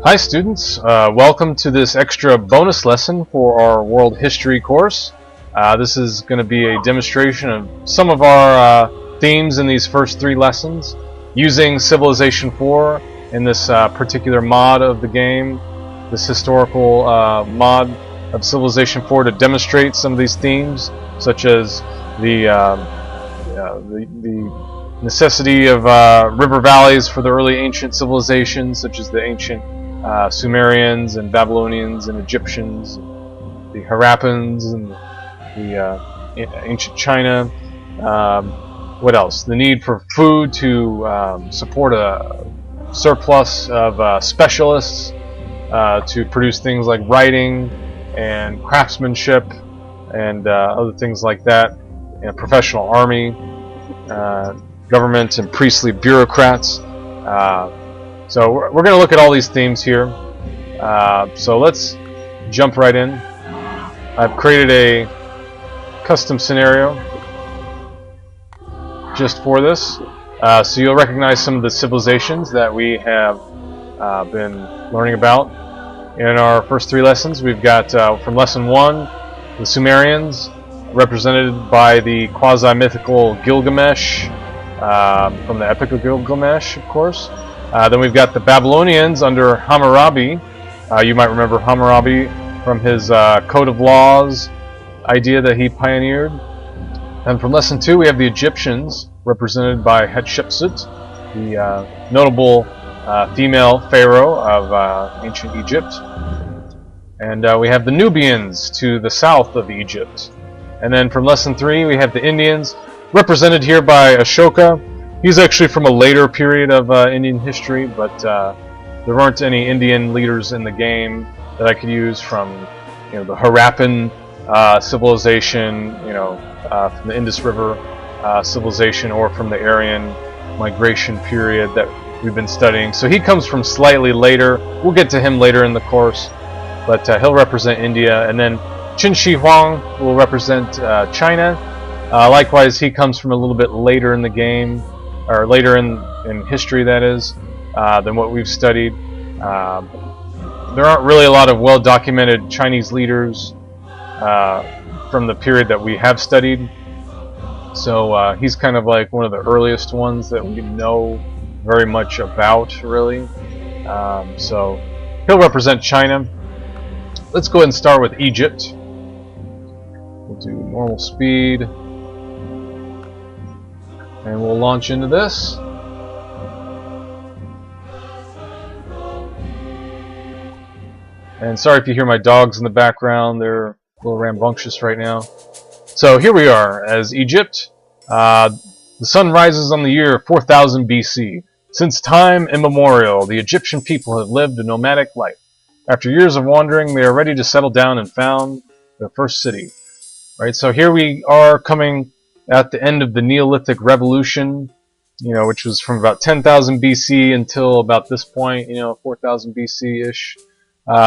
Hi students, welcome to this extra bonus lesson for our world history course. This is going to be a demonstration of some of our themes in these first three lessons using Civilization 4 in this particular mod of the game, this historical mod of Civilization 4 to demonstrate some of these themes, such as the necessity of river valleys for the early ancient civilizations, such as the ancient Sumerians and Babylonians and Egyptians, the Harappans and the ancient China. What else? The need for food to support a surplus of specialists to produce things like writing and craftsmanship and other things like that. And a professional army, government and priestly bureaucrats. So we're going to look at all these themes here. So let's jump right in. I've created a custom scenario just for this. So you'll recognize some of the civilizations that we have been learning about in our first three lessons. We've got from lesson 1, the Sumerians, represented by the quasi-mythical Gilgamesh from the Epic of Gilgamesh, of course. Then we've got the Babylonians under Hammurabi. You might remember Hammurabi from his Code of Laws idea that he pioneered. And from lesson 2 we have the Egyptians, represented by Hatshepsut, the notable female pharaoh of ancient Egypt. And we have the Nubians to the south of Egypt. And then from lesson 3 we have the Indians, represented here by Ashoka. He's actually from a later period of Indian history, but there aren't any Indian leaders in the game that I could use from, the Harappan civilization, from the Indus River civilization, or from the Aryan migration period that we've been studying. So he comes from slightly later. We'll get to him later in the course, but he'll represent India. And then Qin Shi Huang will represent China. Likewise, he comes from a little bit later in the game, or later in history, that is, than what we've studied. There aren't really a lot of well-documented Chinese leaders from the period that we have studied, so he's kind of like one of the earliest ones that we know very much about, really. So he'll represent China. Let's go ahead and start with Egypt. We'll do normal speed. And we'll launch into this. And sorry if you hear my dogs in the background, they're a little rambunctious right now. So here we are as Egypt. The sun rises on the year 4000 BC. Since time immemorial, the Egyptian people have lived a nomadic life. After years of wandering, they are ready to settle down and found their first city. Right, so here we are coming at the end of the Neolithic Revolution, which was from about 10,000 BC until about this point, 4,000 BC-ish.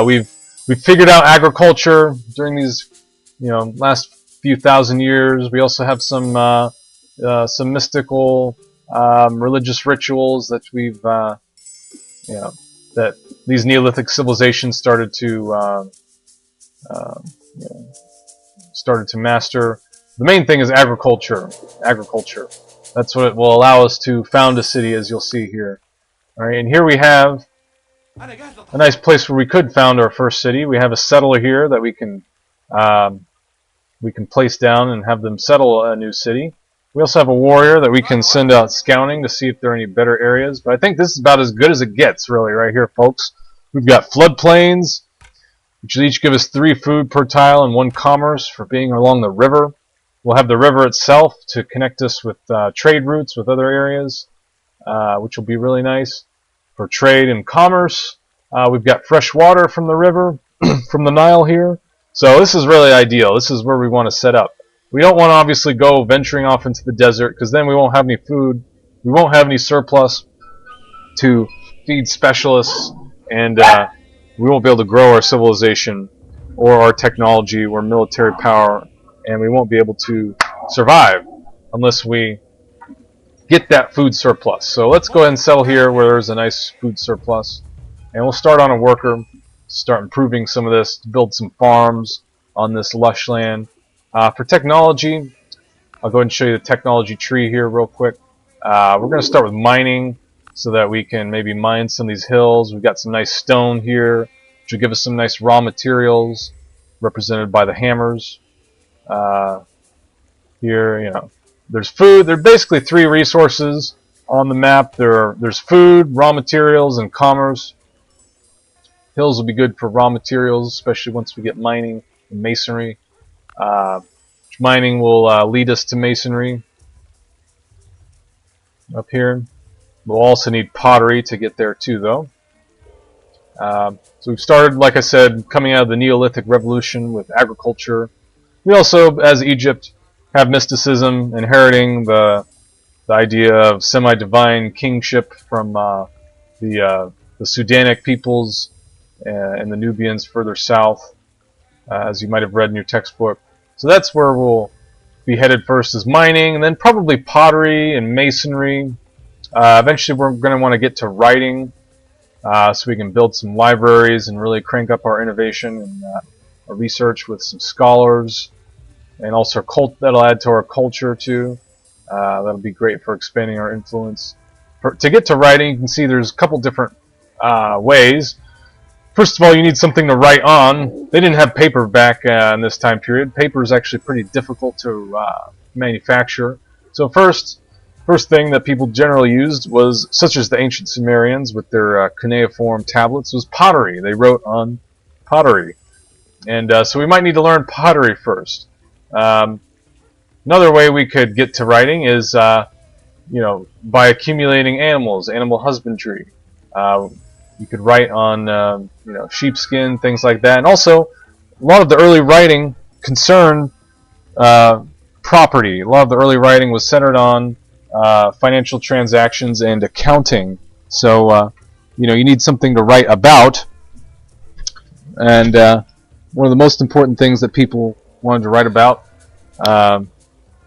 We've figured out agriculture during these, last few thousand years. We also have some mystical religious rituals that we've, that these Neolithic civilizations started to master. The main thing is agriculture. Agriculture. That's what it will allow us to found a city, as you'll see here. All right, and here we have a nice place where we could found our first city. We have a settler here that we can place down and have them settle a new city. We also have a warrior that we can send out scouting to see if there are any better areas. But I think this is about as good as it gets, really, right here, folks. We've got floodplains, which each give us 3 food per tile and 1 commerce for being along the river. We'll have the river itself to connect us with trade routes with other areas, which will be really nice for trade and commerce. We've got fresh water from the river, from the Nile here. So this is really ideal. This is where we want to set up. We don't want to obviously go venturing off into the desert, because then we won't have any food. We won't have any surplus to feed specialists, and we won't be able to grow our civilization or our technology or military power, and we won't be able to survive unless we get that food surplus. So let's go ahead and settle here where there's a nice food surplus. And we'll start on a worker, start improving some of this, build some farms on this lush land. For technology, I'll go ahead and show you the technology tree here real quick. We're going to start with mining so that we can maybe mine some of these hills. We've got some nice stone here, which will give us some nice raw materials represented by the hammers. Here, you know, there's food. There are basically 3 resources on the map. There's food, raw materials, and commerce. Hills will be good for raw materials, especially once we get mining and masonry. Mining will lead us to masonry up here. We'll also need pottery to get there too, though. So we've started, like I said, coming out of the Neolithic Revolution with agriculture. We also, as Egypt, have mysticism, inheriting the idea of semi-divine kingship from the Sudanic peoples and the Nubians further south, as you might have read in your textbook. So that's where we'll be headed first, is mining, and then probably pottery and masonry. Eventually we're going to want to get to writing, so we can build some libraries and really crank up our innovation and our research with some scholars, and also that'll add to our culture too. That'll be great for expanding our influence. To get to writing, you can see there's a couple different ways. First of all, you need something to write on. They didn't have paper back in this time period. Paper is actually pretty difficult to manufacture. So first thing that people generally used was, such as the ancient Sumerians with their cuneiform tablets, was pottery. They wrote on pottery. And so we might need to learn pottery first. Another way we could get to writing is, you know, by accumulating animals, animal husbandry. You could write on, you know, sheepskin, things like that. And also, a lot of the early writing concerned property. A lot of the early writing was centered on financial transactions and accounting. So, you know, you need something to write about. And one of the most important things that people wanted to write about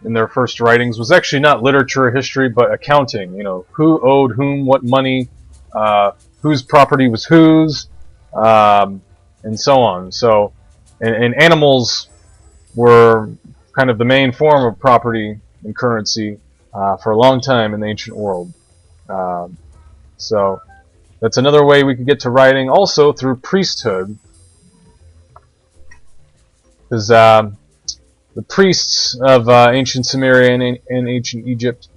in their first writings was actually not literature or history, but accounting. You know, who owed whom what money, whose property was whose, and so on. So, and animals were kind of the main form of property and currency for a long time in the ancient world. So that's another way we could get to writing, also through priesthood. Because the priests of ancient Sumeria and ancient Egypt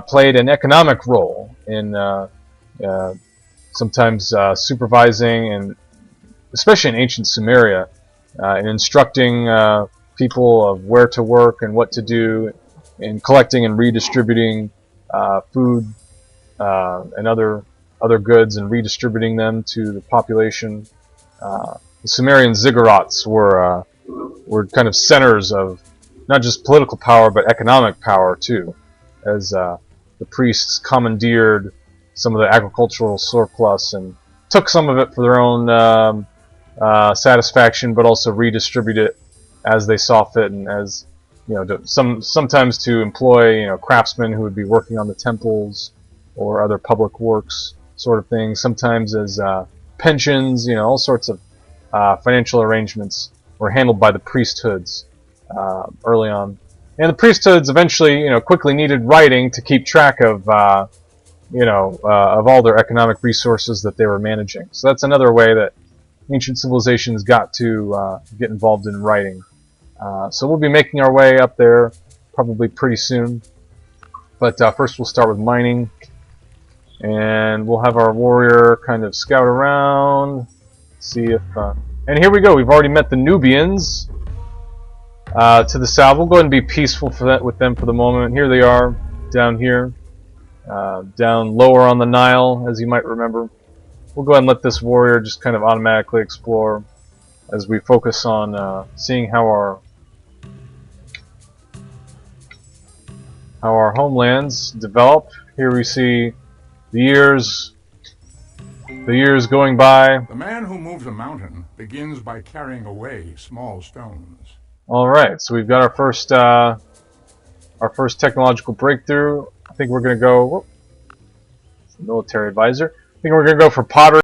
played an economic role in sometimes supervising, and especially in ancient Sumeria, in instructing people of where to work and what to do, in collecting and redistributing food and other goods and redistributing them to the population. The Sumerian ziggurats were kind of centers of not just political power but economic power too, as the priests commandeered some of the agricultural surplus and took some of it for their own satisfaction, but also redistributed it as they saw fit, and as you know, sometimes to employ, you know, craftsmen who would be working on the temples or other public works sort of things. Sometimes as pensions, you know, all sorts of financial arrangements were handled by the priesthoods early on. And the priesthoods eventually, you know, quickly needed writing to keep track of, you know, of all their economic resources that they were managing. So that's another way that ancient civilizations got to get involved in writing. So we'll be making our way up there probably pretty soon. But first we'll start with mining. And we'll have our warrior kind of scout around, see if... and here we go, we've already met the Nubians to the south. We'll go ahead and be peaceful with them for the moment. Here they are, down here. Down lower on the Nile, as you might remember. We'll go ahead and let this warrior just kind of automatically explore as we focus on seeing how our homelands develop. Here we see the years going by. The man who moves a mountain begins by carrying away small stones. All right, so we've got our first technological breakthrough. I think we're going to go. Whoop, military advisor. I think we're going to go for pottery.